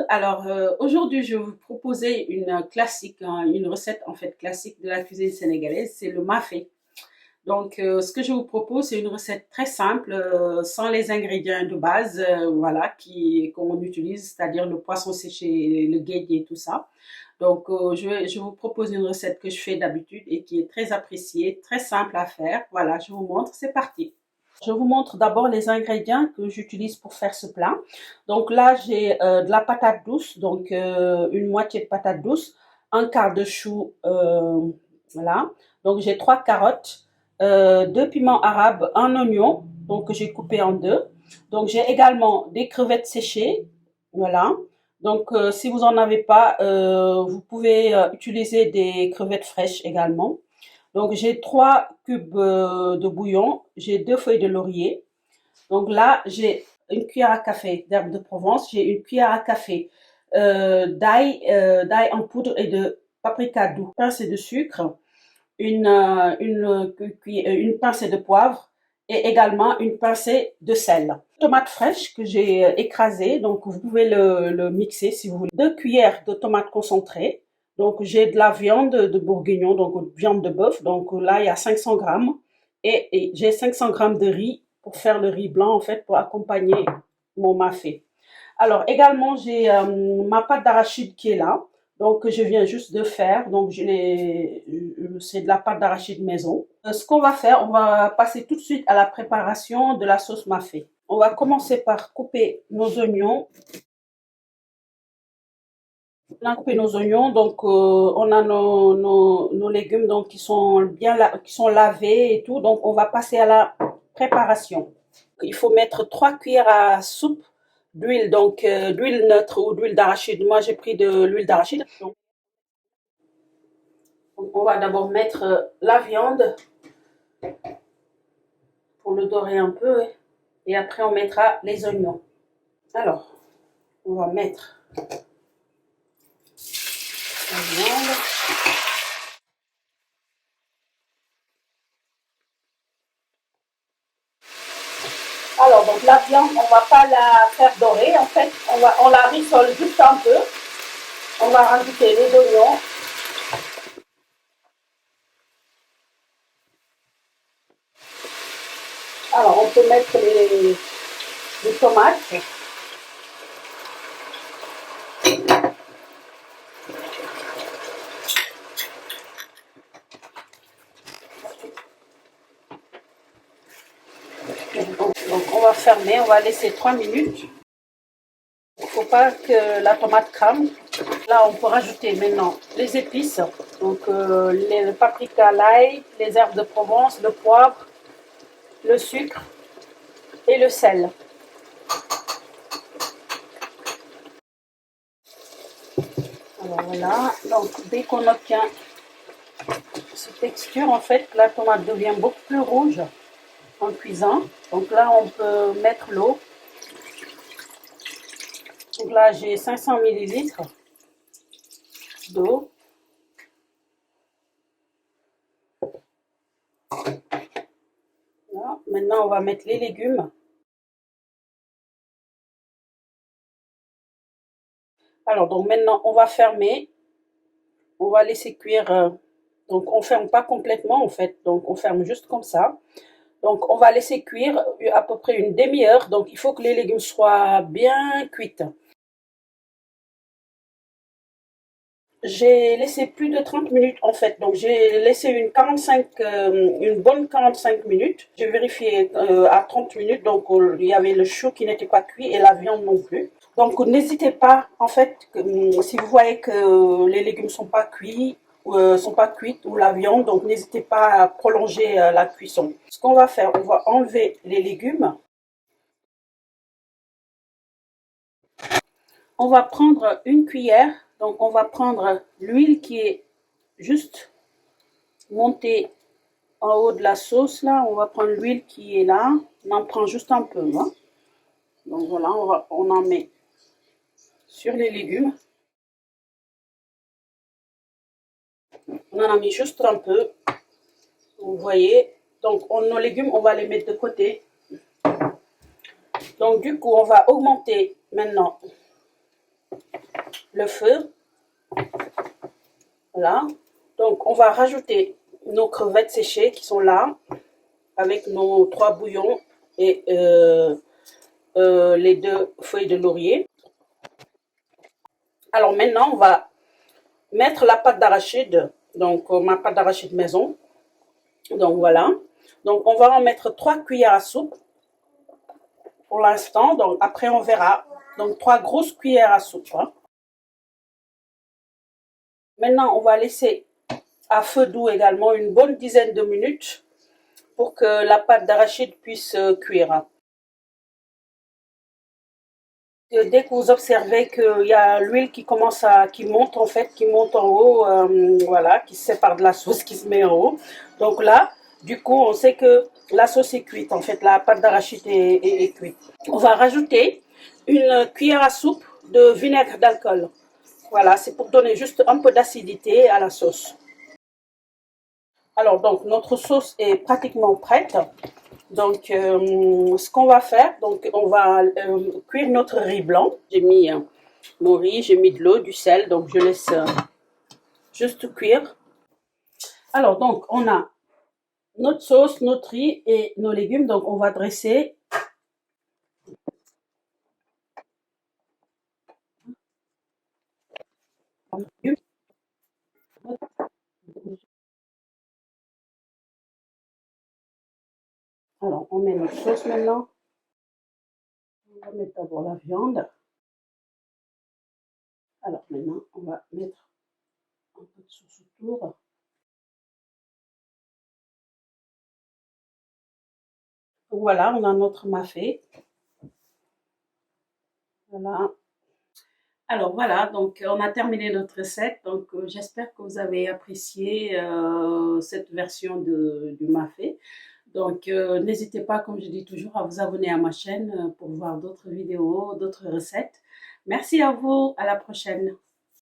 Alors aujourd'hui je vais vous proposer une classique, une recette en fait classique de la cuisine sénégalaise, c'est le mafé. Donc ce que je vous propose, c'est une recette très simple, sans les ingrédients de base, voilà, qu'on utilise, c'est-à-dire le poisson séché, le guédier, tout ça. Donc je vous propose une recette que je fais d'habitude et qui est très appréciée, très simple à faire. Voilà, je vous montre, c'est parti. Je vous montre d'abord les ingrédients que j'utilise pour faire ce plat. Donc là, j'ai de la patate douce, donc une moitié de patate douce, un quart de chou, voilà. Donc j'ai 3 carottes, 2 piments arabes, un oignon, donc que j'ai coupé en deux. Donc j'ai également des crevettes séchées, voilà. Donc si vous en avez pas, vous pouvez utiliser des crevettes fraîches également. Donc, j'ai 3 cubes de bouillon, j'ai 2 feuilles de laurier. Donc là, j'ai une cuillère à café d'herbe de Provence, j'ai une cuillère à café d'ail en poudre et de paprika doux, une pincée de sucre, une pincée de poivre et également une pincée de sel. Tomate fraîche que j'ai écrasée, donc vous pouvez le mixer si vous voulez. 2 cuillères de tomates concentrées. Donc j'ai de la viande de bourguignon, donc viande de bœuf. Donc là il y a 500 grammes et j'ai 500 grammes de riz pour faire le riz blanc en fait pour accompagner mon mafé. Alors également j'ai ma pâte d'arachide qui est là. Donc, que je viens juste de faire. Donc, c'est de la pâte d'arachide maison. Ce qu'on va faire, on va passer tout de suite à la préparation de la sauce mafé. On va commencer par couper nos oignons. On a coupé nos oignons, donc on a nos légumes donc, qui sont qui sont lavés et tout. Donc, on va passer à la préparation. Il faut mettre 3 cuillères à soupe d'huile, donc d'huile neutre ou d'huile d'arachide. Moi, j'ai pris de l'huile d'arachide. On va d'abord mettre la viande pour le dorer un peu et après on mettra les oignons. Alors, on va mettre la viande. Alors, donc la viande, on va pas la faire dorer en fait, on la rissole juste un peu. On va rajouter les oignons. Alors, on peut mettre les tomates. Donc, on va fermer, on va laisser 3 minutes. Il ne faut pas que la tomate crame. Là, on peut rajouter maintenant les épices. Donc, le paprika, l'ail, les herbes de Provence, le poivre, le sucre et le sel. Alors voilà, donc dès qu'on obtient cette texture, en fait, la tomate devient beaucoup plus rouge en cuisant. Donc là, on peut mettre l'eau. Donc là, j'ai 500 millilitres d'eau. Voilà. Maintenant, on va mettre les légumes. Alors, donc maintenant, on va fermer. On va laisser cuire. Donc, on ferme pas complètement, en fait. Donc, on ferme juste comme ça. Donc, on va laisser cuire à peu près une demi-heure. Donc, il faut que les légumes soient bien cuits. J'ai laissé plus de 30 minutes en fait, donc j'ai laissé une bonne 45 minutes. J'ai vérifié à 30 minutes, donc il y avait le chou qui n'était pas cuit et la viande non plus. Donc n'hésitez pas en fait, si vous voyez que les légumes sont pas cuits ou la viande, donc n'hésitez pas à prolonger la cuisson. Ce qu'on va faire, on va enlever les légumes. On va prendre une cuillère, donc on va prendre l'huile qui est juste montée en haut de la sauce là. On va prendre l'huile qui est là, on en prend juste un peu, hein. Donc voilà, on en met sur les légumes. On en a mis juste un peu, vous voyez. Donc nos légumes, on va les mettre de côté. Donc du coup, on va augmenter maintenant le feu. Voilà. Donc, on va rajouter nos crevettes séchées qui sont là, avec nos 3 bouillons et les 2 feuilles de laurier. Alors maintenant, on va mettre la pâte d'arachide, donc ma pâte d'arachide maison. Donc voilà. Donc on va en mettre 3 cuillères à soupe pour l'instant. Donc après on verra. Donc 3 grosses cuillères à soupe. Hein. Maintenant, on va laisser à feu doux également une bonne dizaine de minutes pour que la pâte d'arachide puisse cuire. Dès que vous observez qu'il y a l'huile qui monte en fait, qui monte en haut, voilà, qui se sépare de la sauce qui se met en haut. Donc là, du coup, on sait que la sauce est cuite. En fait, la pâte d'arachide est cuite. On va rajouter une cuillère à soupe de vinaigre d'alcool. Voilà, c'est pour donner juste un peu d'acidité à la sauce. Alors, donc, notre sauce est pratiquement prête. Donc, ce qu'on va faire, donc, on va cuire notre riz blanc. J'ai mis mon riz, j'ai mis de l'eau, du sel, donc je laisse juste cuire. Alors, donc, on a notre sauce, notre riz et nos légumes. Donc, on va dresser. Alors, on met notre sauce maintenant. On va mettre d'abord la viande. Alors, maintenant, on va mettre un peu de sauce autour. Voilà, on a notre mafé. Voilà. Alors voilà, donc on a terminé notre recette. Donc j'espère que vous avez apprécié cette version du mafé. Donc n'hésitez pas, comme je dis toujours, à vous abonner à ma chaîne pour voir d'autres vidéos, d'autres recettes. Merci à vous, à la prochaine.